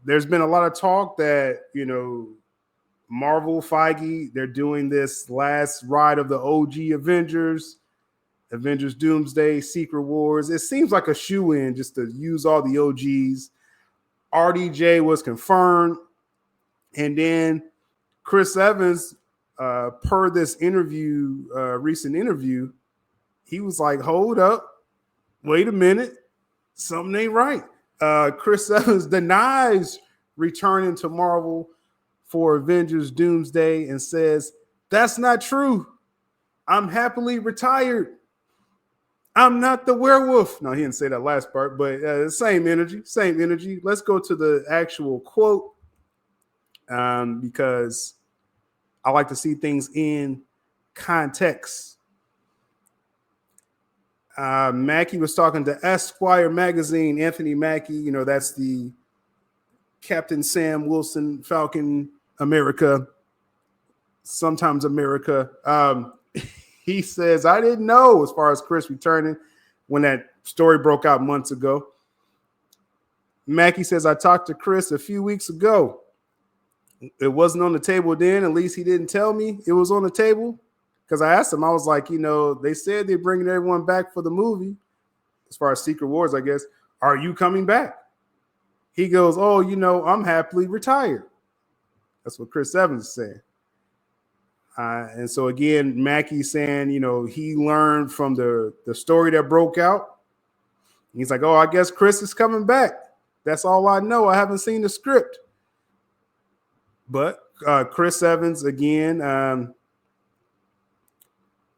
there's been a lot of talk that, Marvel, Feige, they're doing this last ride of the OG Avengers Doomsday, Secret Wars. It seems like a shoe-in just to use all the OGs. RDJ was confirmed. And then Chris Evans, per this interview, recent interview, he was like, hold up, wait a minute, something ain't right. Chris Evans denies returning to Marvel for Avengers Doomsday and says, that's not true. I'm happily retired. I'm not the werewolf. No, he didn't say that last part, but same energy. Let's go to the actual quote because I like to see things in context. Mackie was talking to Esquire magazine. Anthony Mackie, that's the Captain Sam Wilson, Falcon America, sometimes America. He says, I didn't know as far as Chris returning when that story broke out months ago. Mackie says, I talked to Chris a few weeks ago. It wasn't on the table then. At least he didn't tell me it was on the table. Because I asked him, I was like, they said they're bringing everyone back for the movie. As far as Secret Wars, I guess. Are you coming back? He goes, oh, I'm happily retired. That's what Chris Evans is saying. And so, again, Mackie's saying, he learned from the story that broke out. He's like, oh, I guess Chris is coming back. That's all I know. I haven't seen the script. But Chris Evans, again,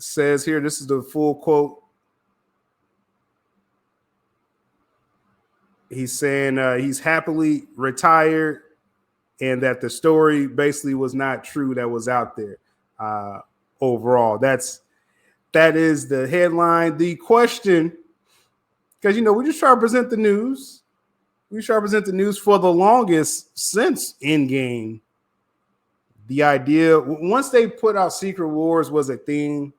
says here, this is the full quote. He's saying he's happily retired and that the story basically was not true that was out there. Overall, that is the headline. The question, because we just try to present the news. We try to present the news for the longest since Endgame. The idea, once they put out Secret Wars, was a thing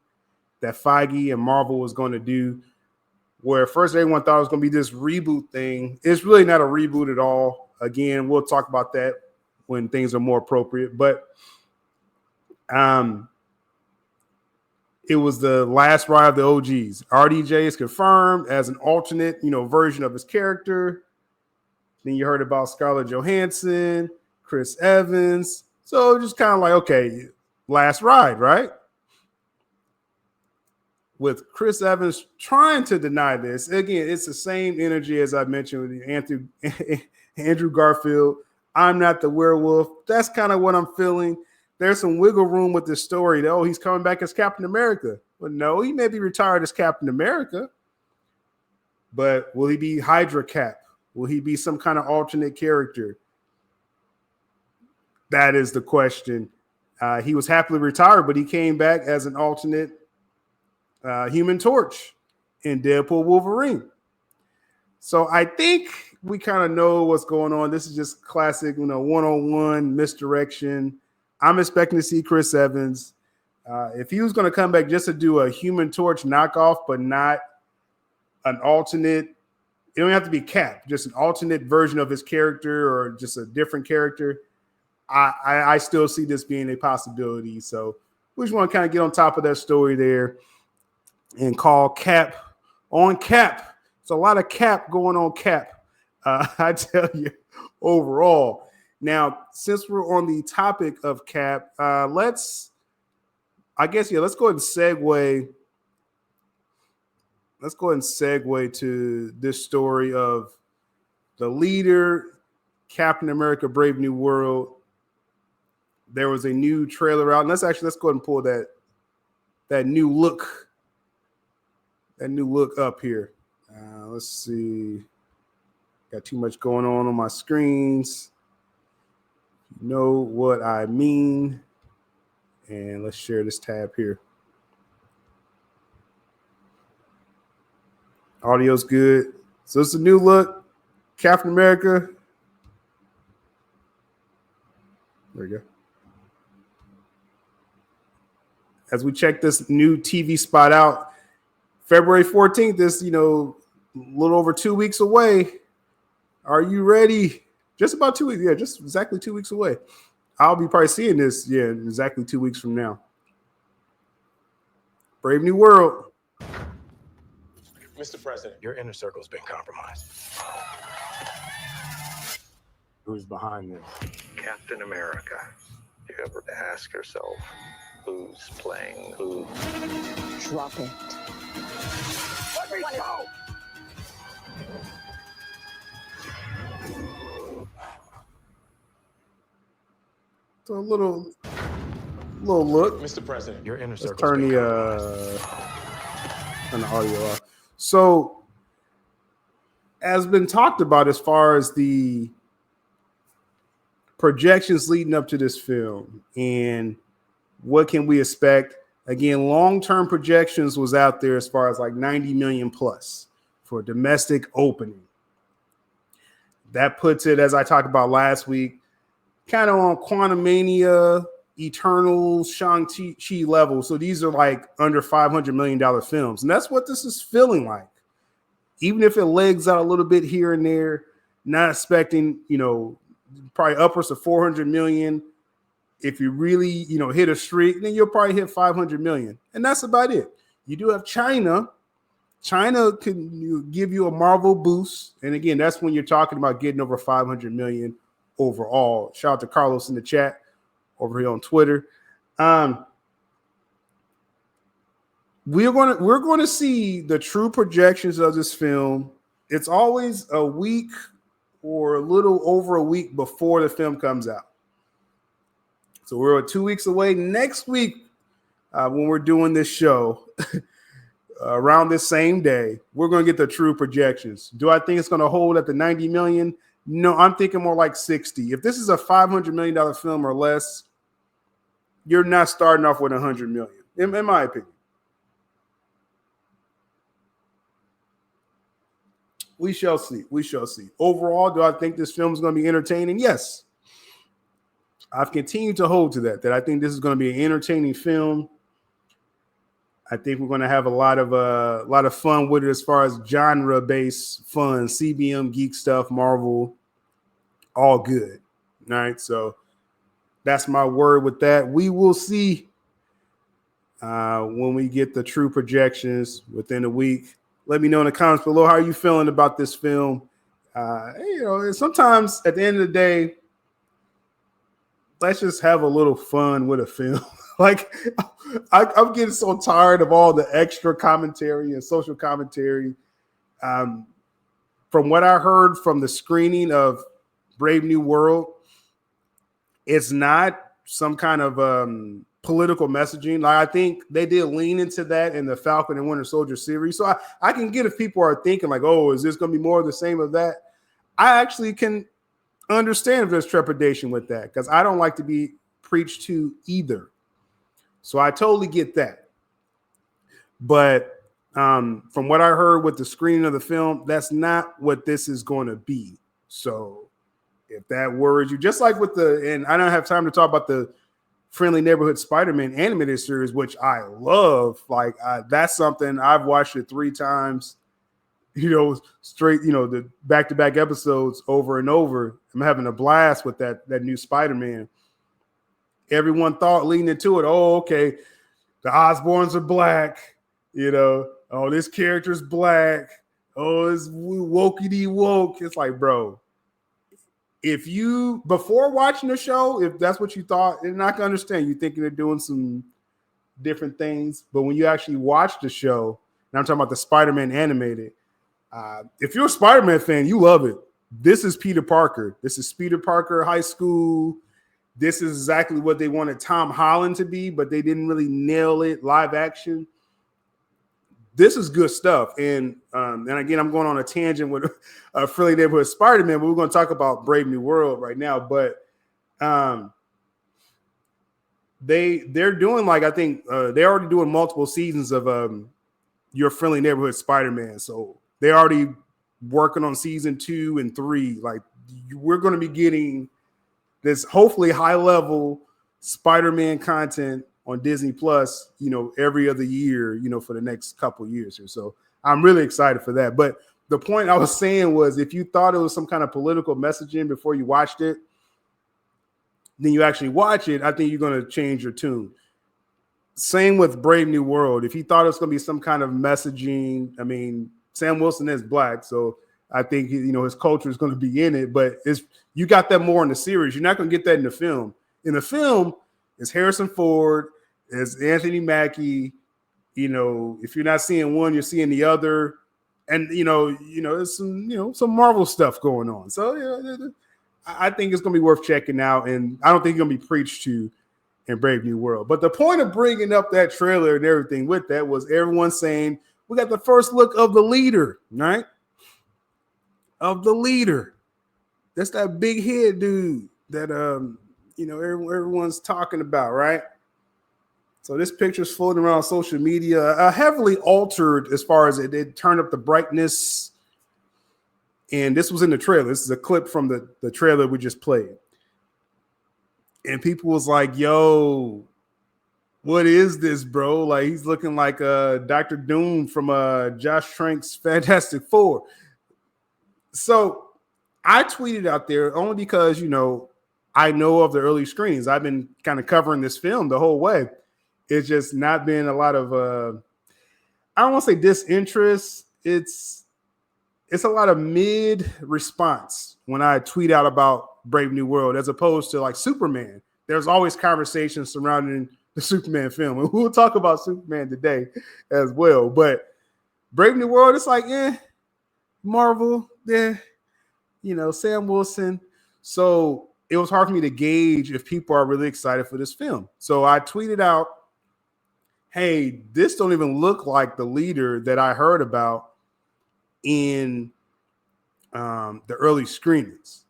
that Feige and Marvel was going to do, where first everyone thought it was going to be this reboot thing. It's really not a reboot at all. Again, we'll talk about that when things are more appropriate. But it was the last ride of the OGs. RDJ is confirmed as an alternate, version of his character. Then you heard about Scarlett Johansson, Chris Evans. So just kind of like, okay, last ride, right? With Chris Evans trying to deny this. Again, it's the same energy as I mentioned with Andrew Garfield. I'm not the werewolf. That's kind of what I'm feeling. There's some wiggle room with this story. Oh, he's coming back as Captain America. Well, no, he may be retired as Captain America. But will he be Hydra Cap? Will he be some kind of alternate character? That is the question. He was happily retired, but he came back as an alternate Human Torch in Deadpool Wolverine. So I think we kind of know what's going on. This is just classic, one-on-one misdirection. I'm expecting to see Chris Evans. If he was going to come back just to do a Human Torch knockoff, but not an alternate, it don't have to be Cap, just an alternate version of his character or just a different character, I still see this being a possibility. So we just want to kind of get on top of that story there and call Cap on Cap. It's a lot of Cap going on Cap, I tell you, overall. Now, since we're on the topic of Cap, let's go ahead and segue. Let's go ahead and segue to this story of the leader, Captain America: Brave New World. There was a new trailer out. And let's go ahead and pull that new look. That new look up here. Let's see. Got too much going on my screens. You know what I mean. And let's share this tab here. Audio's good. So it's a new look. Captain America. There we go. As we check this new TV spot out, February 14th is, a little over 2 weeks away. Are you ready Just about 2 weeks. Yeah, just exactly 2 weeks away. I'll be probably seeing this, exactly 2 weeks from now. Brave New World. Mr. President, your inner circle's been compromised. Who's behind this? Captain America. Do you ever ask yourself who's playing who? Drop it. Let me go! So a little look. Mr. President, your inner Let's circle's turn been the audio off. So, as been talked about, as far as the projections leading up to this film and what can we expect, again, long-term projections was out there as far as like 90 million plus for domestic opening. That puts it, as I talked about last week, kind of on Quantumania, Eternals, Shang-Chi level. So these are like under $500 million films. And that's what this is feeling like. Even if it legs out a little bit here and there, not expecting, probably upwards of 400 million. If you really, hit a streak, then you'll probably hit 500 million. And that's about it. You do have China. China can give you a Marvel boost. And again, that's when you're talking about getting over 500 million overall. Shout out to Carlos in the chat over here on Twitter. We're going to see the true projections of this film. It's always a week or a little over a week before the film comes out. So we're 2 weeks away. Next week, when we're doing this show, around this same day, we're going to get the true projections. Do I think it's going to hold at the 90 million? No, I'm thinking more like 60. If this is a $500 million film or less, you're not starting off with 100 million, in my opinion. We shall see. We shall see. Overall, do I think this film is going to be entertaining? Yes. I've continued to hold to that I think this is going to be an entertaining film. I think we're going to have a lot of fun with it as far as genre-based fun, CBM, geek stuff, Marvel, all good. All right, so that's my word with that. We will see when we get the true projections within a week. Let me know in the comments below how you feeling about this film. Sometimes at the end of the day, let's just have a little fun with a film. Like, I'm getting so tired of all the extra commentary and social commentary. From what I heard from the screening of Brave New World, it's not some kind of political messaging. Like, I think they did lean into that in the Falcon and Winter Soldier series. So I can get if people are thinking like, oh, is this going to be more of the same of that? I actually can understand if there's trepidation with that because I don't like to be preached to either. So I totally get that. But from what I heard with the screening of the film, that's not what this is going to be. So if that worries you, just like with and I don't have time to talk about the Friendly Neighborhood Spider-Man animated series, which I love. Like that's something I've watched it 3 times, straight, the back-to-back episodes over and over. I'm having a blast with that new Spider-Man. Everyone thought leading into it, oh, okay, the Osborns are black, oh, this character's black, oh, it's wokey woke. It's like, bro, if you, before watching the show, if that's what you thought, you're not going to understand. You're thinking they're doing some different things. But when you actually watch the show, and I'm talking about the Spider-Man animated, if you're a Spider-Man fan, you love it. This is Peter Parker. This is Peter Parker high school. This is exactly what they wanted Tom Holland to be, but they didn't really nail it live action. This is good stuff. And again, I'm going on a tangent with Friendly Neighborhood Spider-Man, but we're going to talk about Brave New World right now. But they're doing, like, I think they're already doing multiple seasons of Your Friendly Neighborhood Spider-Man. So they're already working on season 2 and 3. Like, we're going to be getting this hopefully high level Spider-Man content on Disney Plus, every other year, for the next couple years or so. I'm really excited for that. But the point I was saying was, if you thought it was some kind of political messaging before you watched it, then you actually watch it, I think you're going to change your tune. Same with Brave New World. If you thought it was going to be some kind of messaging, I mean, Sam Wilson is black, so I think his culture is going to be in it. But you got that more in the series. You're not going to get that in the film. In the film, it's Harrison Ford, it's Anthony Mackie. If you're not seeing one, you're seeing the other, and there's some Marvel stuff going on. So yeah, I think it's going to be worth checking out, and I don't think you're going to be preached to in Brave New World. But the point of bringing up that trailer and everything with that was everyone saying we got the first look of the leader, right? Of the leader. That's that big head dude that everyone's talking about, right? So this picture's floating around social media, heavily altered as far as it turned up the brightness. And this was in the trailer. This is a clip from the trailer we just played. And people was like, yo, what is this, bro? Like, he's looking like Dr. Doom from Josh Trank's Fantastic Four. So I tweeted out there only because, I know of the early screenings. I've been kind of covering this film the whole way. It's just not been a lot of, I don't want to say disinterest. It's a lot of mid response when I tweet out about Brave New World, as opposed to like Superman. There's always conversations surrounding the Superman film, and we'll talk about Superman today as well. But Brave New World, it's like, Marvel, Sam Wilson. So it was hard for me to gauge if people are really excited for this film. So I tweeted out, hey, this don't even look like the leader that I heard about in the early screenings.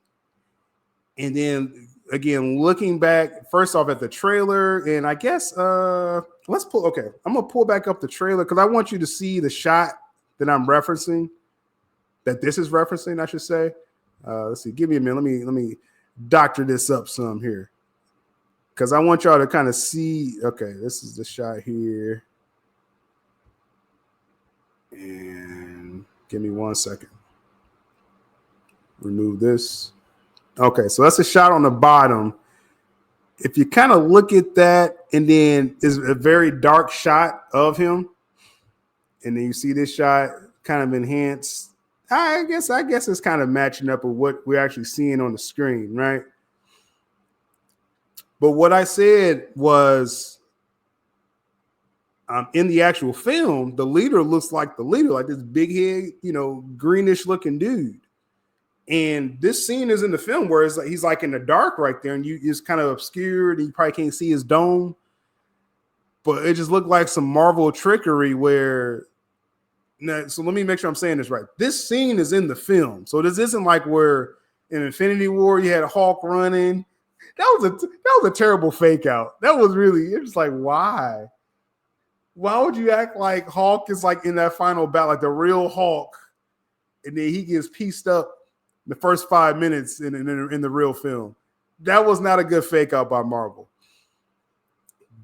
And then again, looking back, first off at the trailer, and I guess I'm gonna pull back up the trailer because I want you to see the shot that I'm referencing, that this is referencing, I should say. Let's see, give me a minute. Let me doctor this up some here, because I want y'all to kind of see. Okay, this is the shot here. And give me 1 second. Remove this. Okay, so that's a shot on the bottom. If you kind of look at that, and then is a very dark shot of him, and then you see this shot kind of enhanced. I guess it's kind of matching up with what we're actually seeing on the screen, right? But what I said was, in the actual film, the leader looks like the leader, like this big head, greenish looking dude. And this scene is in the film where it's like he's like in the dark right there, and it's kind of obscured, and you probably can't see his dome. But it just looked like some Marvel trickery where. So let me make sure I'm saying this right. This scene is in the film, so this isn't like where in Infinity War you had Hulk running. That was a terrible fake out. That was really, it was like, why? Why would you act like Hulk is like in that final battle, like the real Hulk, and then he gets pieced up the first 5 minutes in the real film? That was not a good fake out by Marvel.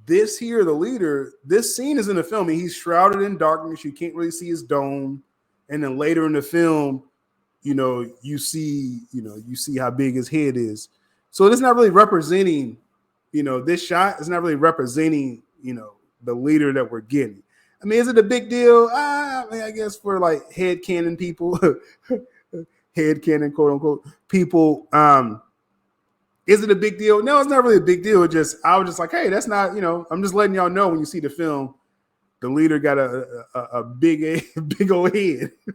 This here, the leader, this scene is in the film, and he's shrouded in darkness. You can't really see his dome. And then later in the film, you see how big his head is. So it's not really representing, this shot is not really representing, the leader that we're getting. I mean, is it a big deal? I guess for like headcanon people, headcanon, quote unquote, people. Is it a big deal? No, it's not really a big deal. I was just like, hey, that's not, I'm just letting y'all know when you see the film, the leader got a big old head.